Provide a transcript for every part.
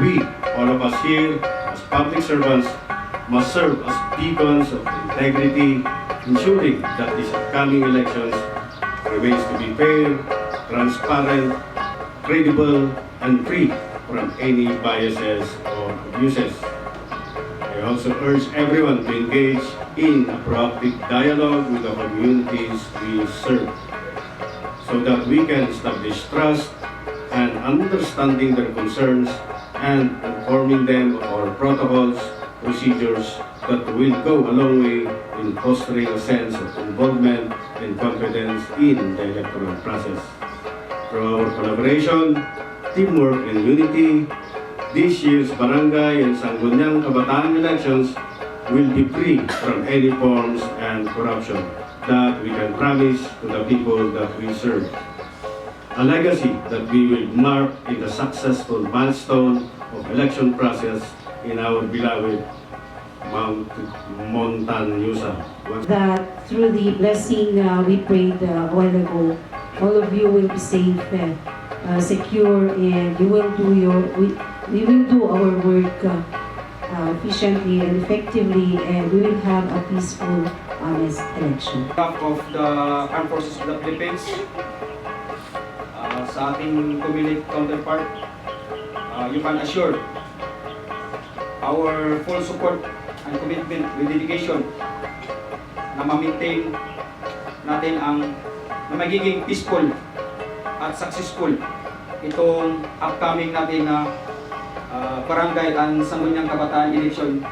we, all of us here, as public servants, must serve as beacons of integrity, ensuring that these upcoming elections remains to be fair, transparent, credible, and free from any biases or abuses. I also urge everyone to engage in a proactive dialogue with the communities we serve so that we can establish trust and understanding their concerns and informing them of our protocols, procedures that will go a long way in fostering a sense of involvement and confidence in the electoral process. Through our collaboration, teamwork, and unity, this year's Barangay and Sangguniang Kabataan elections will be free from any forms and corruption that we can promise to the people that we serve. A legacy that we will mark in the successful milestone of election process in our beloved Montañusa. That through the blessing we prayed a while ago, all of you will be safe, secure, and you will do we will do our work efficiently and effectively, and we will have a peaceful, honest election. On behalf of the Armed Forces of the Philippines, sa ating Comelec counterpart, you can assure our full support and commitment with dedication na ma-maintain natin na magiging peaceful at successful itong upcoming natin na Barangay and Sangguniang Kabataan Election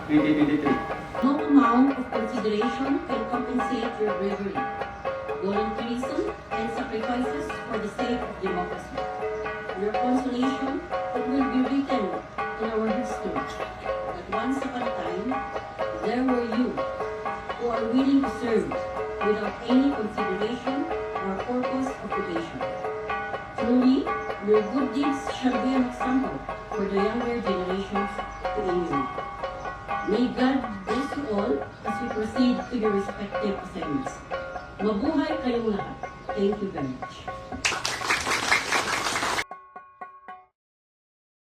2023. No amount of consideration can compensate your bravery, volunteerism, and sacrifices for the sake of democracy. Your consolation, it will be written in our history that once upon a time, there were you who are willing to serve without any consideration or purpose of occupation. Truly, your good deeds shall be an example for the younger generations to emulate. May God bless you all as we proceed to your respective assignments. Mabuhay kayong lahat. Thank you very much.